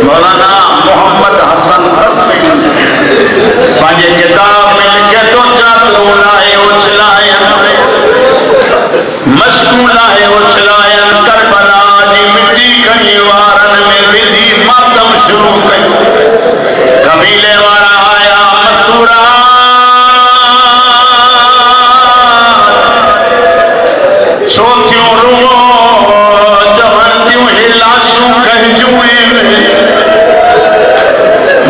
मौलाना मोहम्मद हसन पंहिंजे किताब में लिखे तो चादरू लाए उछलायन मशकू लाए उछलायन करबला जी मिट्टी खणी वारन में विधि मातम शुरू कई कबीले वारा आया मस्तूरा छोथियों रुओ जवंदियों हिलाशूं कहजूए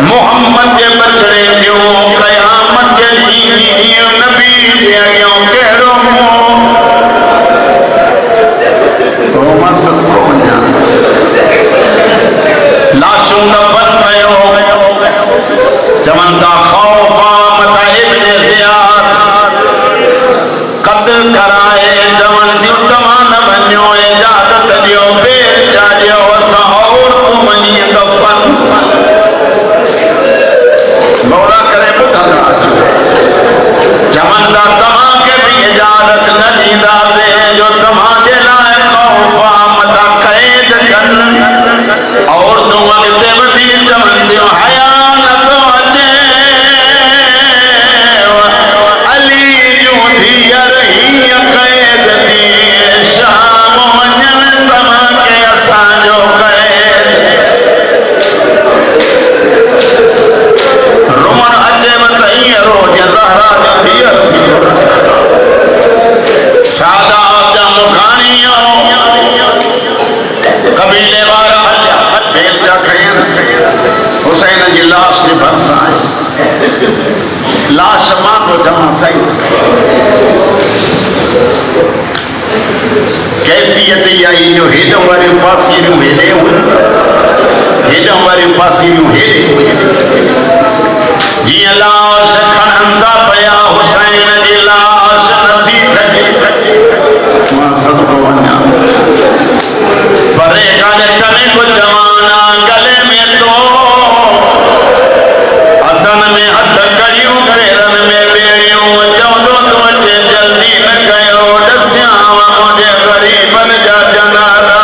मोहम्मद के बचड़े दियो कयामत के लिए नबी दे गयो केरो रोमा सब कोन्या लाशूं दफन कयो जमन का खौफा मता इब्ने ज़ियाद कत्ल कराए जमन दियो तमान बन्यो इजाजत दियो बेर जादियो असा और मनी दफन मौला करे बुधा जमन दा तमा के भी इजाजत न दीदा से जो तमा जे लाए खौफा मता कैद कन और तू अगते वधी जमन दियो हया न तो अचे अली जो धीअर ही कैद दी शाम वञन तमा के असांजो कैद रोमन अचे वतई रोज ज़हरा जो धीअर थी सादा जा मुखानियो कबीले वारा हलिया बेलचा खयन हुसैन जी लाश जे भरसा लाश मां तो जमा सही कैफियत आई जो हेडों वाले पासियों हेडे हेडों वाले पासियों हेडे जी लाश खनंदा पया हुसैन जी लाश नथी ठगे मां सदको वञा परे काले तने को जवाना गले में तो हथन में हथ करियूं पेरन में बेड़ियूं चवंदो तो अचे जल्दी न कयो डसिया मुझे गरीबन जा जनारा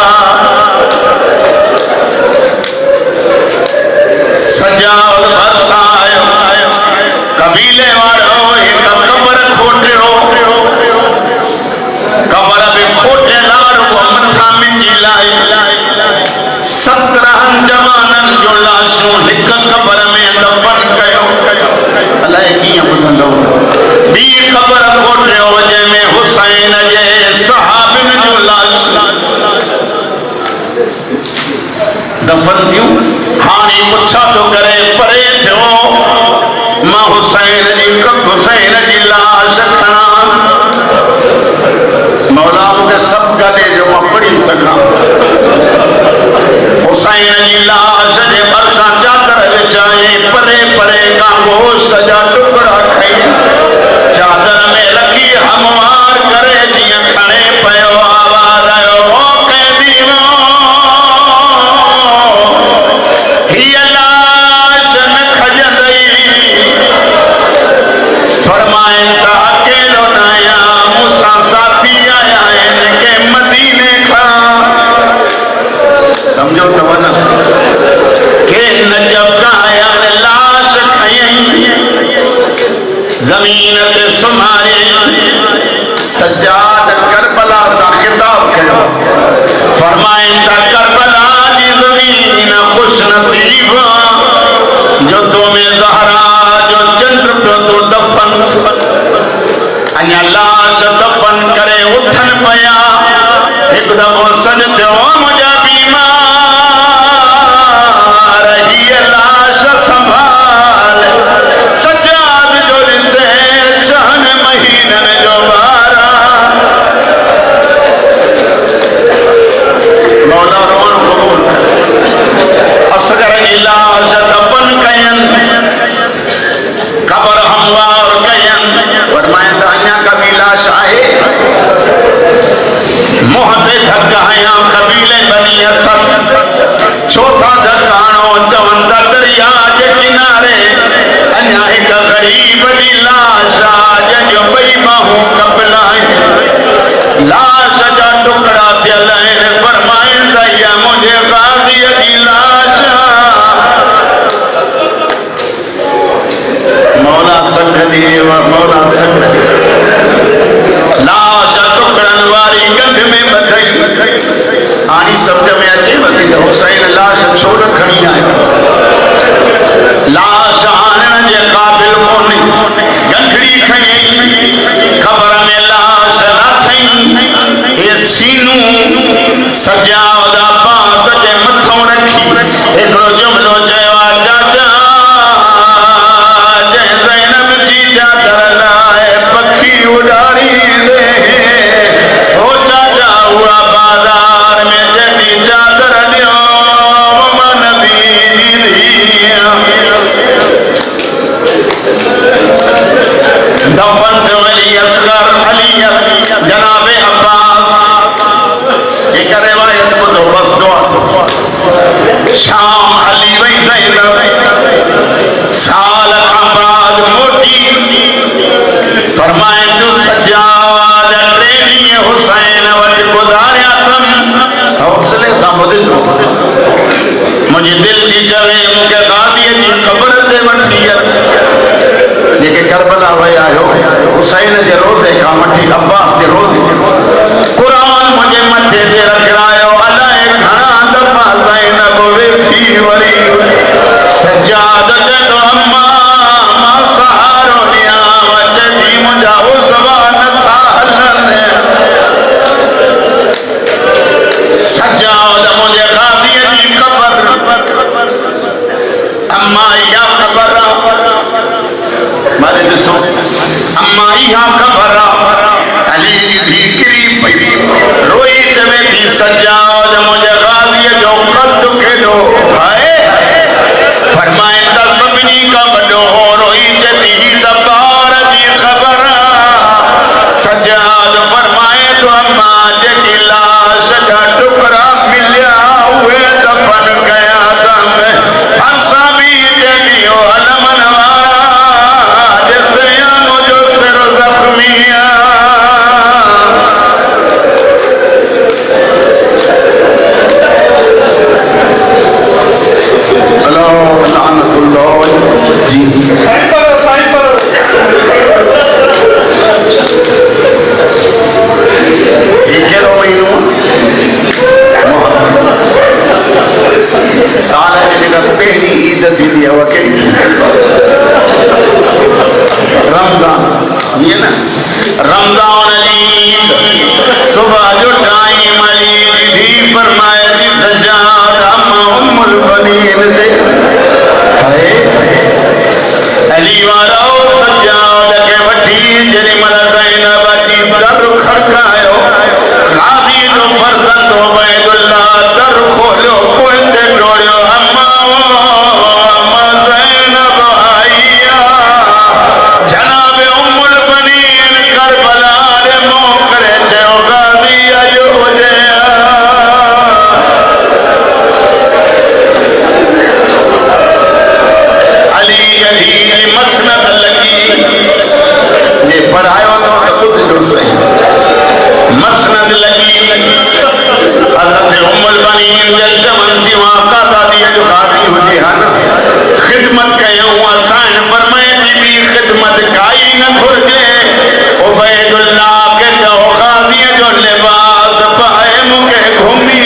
सजावल भरसायो कबीले वारो एक कबर खोटियो कबर भी खोटे लार वो मथा मिटी लाई 17 जवानन जो लाशूं हिक कबर में दफन कयो अलाए कीअं ॿुधंदो ॿी कबर खोटियो जंहिंमें हुसैन जे सहाबिन जो लाश दफन थियूं हाणे पुछा तो करे परे थियो मां हुसैन जी लाश खणा मौला मूंखे सब गले जो मां पढ़ी सघां हुसैन जी लाश जे भरसां चादर विछाई परे परे का गोश्त जा टुकड़ा खई चादर में रखी हमवार करे जीअं खणे पयो आवाज़ आयो ओ कैदीओ हीअ लाश न खजंदई फरमाए त अकेलो न आया मूंसां साथी आया आहिनि के मदीने खां समझो त वञ के नजब खां आया लाश खयई ज़मीन ते सुम्हारे सज्जाद करबला सां खिताब कयो फरमाए त करबला जी ज़मीन खुश नसीब जो तुम्हें ज़हरा जो चंद्र पे तो दफन अन्या लाश दफन करे उठन पया एक दफो सज थियो मुझा बीमार ही लाश संभाल सजाद जो से 6 महीनन जो बारा मौला रोन कबूल असगर जी लाश दफन कयन कबर हमवार कयन फरमाए त अन्या कभी लाश आहे मोहते धकाया कबीले बनी असद चौथा धकाणो चवन दरिया जे किनारे अन्या एक गरीब जी लाश आज जो बई बाहू कपला लाश कहानी सम्झ में अचे वधी त हुसैन लाश छो न खणी आयो लाश आणण जे क़ाबिल कोन्हे गंढड़ी खणी ख़बर में लाश न थई ए सीनू सजाद अब्बास जे मथों रखी हिकिड़ो जुमिलो चयो आहे चाचा जंहिं ज़ैनब जी चादर लाइ पखी उॾारींदे हो चाचा उहा बाज़ार में जॾहिं चादर ॾियो मां नबी जी धीअ दफ़न थियो अली असगर अली जनाब अब्बास हिक रिवायत ॿुधो बस दुआ शाम हली वई ज़ैनब साल खां बाद मोटी फरमाए तो सजाद टे ॾींहं हुसैन वटि गुज़ारिया अथमि हौसले सां ॿुधिजो मुंहिंजी दिलि जी चवे मूंखे गादीअ जी ख़बर ते वठी जेके करबला विया आहियो हुसैन जे रोज़े खां वठी अब्बास जे रोज़े क़ुर मुंहिंजे मथे ते रखिरायो अलाए घणा दफ़ा ज़ैनब वेठी वरी सजाद चवंदो अम्मा मां सहारो ॾियां चवंदी मुंहिंजा उज़वा नथा हलनि सजाद मुंहिंजे गादीअ जी ख़बर अम्मा इहा ख़बर मारे ॾिसो अम्मा इहा ख़बर अली जी धीउ किरी पई रोई चवे थी सजाद मुंहिंजे गादीअ जो क़द केॾो आहे फरमाए त सभिनी खां वॾो रोई चवे थी त ॿार जी ख़बर सजाद फरमाए थो अम्मा जेकी लाश जा टुकड़ा मिलिया उहे दफ़न कया अथमि असां बि जॾहिं अलमन वारा ॾिसया मुंहिंजो सिर ज़ख़्मी अलो लानतुल्लाह जी साल में जेका पहली ईद थींदी आहे उहा कहिड़ी रमज़ान ईअं न रमज़ान ईद सुबह जो टाइम अली जी धीउ फरमाए थी सजाद अम्मा उम्मुल बनीन ते हाय अली वारो सजाद खे वठी जेॾी महिल ज़ैनब अची दर खड़कायो गाज़ी जो फर्ज़ंद उबैदुल्लाह दर खोलियो पोइ ते डोड़ियो अम्मा ज़ैनब आई जनाब उम्मुल बनीन करबला रे मोह करे चयो गाज़ी अॼु हुजे अली जी मसनद लगी जे पढ़ायो तो ॿुधजो सही मसनद लगी हज़रत उम्मुल बनीन जे चवनि थियूं आका दादीअ जो गाज़ी हुजे हा न ख़िदमत कयूं असां फरमाए थी ॿी ख़िदमत काई न घुरिजे उबैदुल्लाह खे चओ गाज़ीअ जो लिबास पाए मूंखे घुमी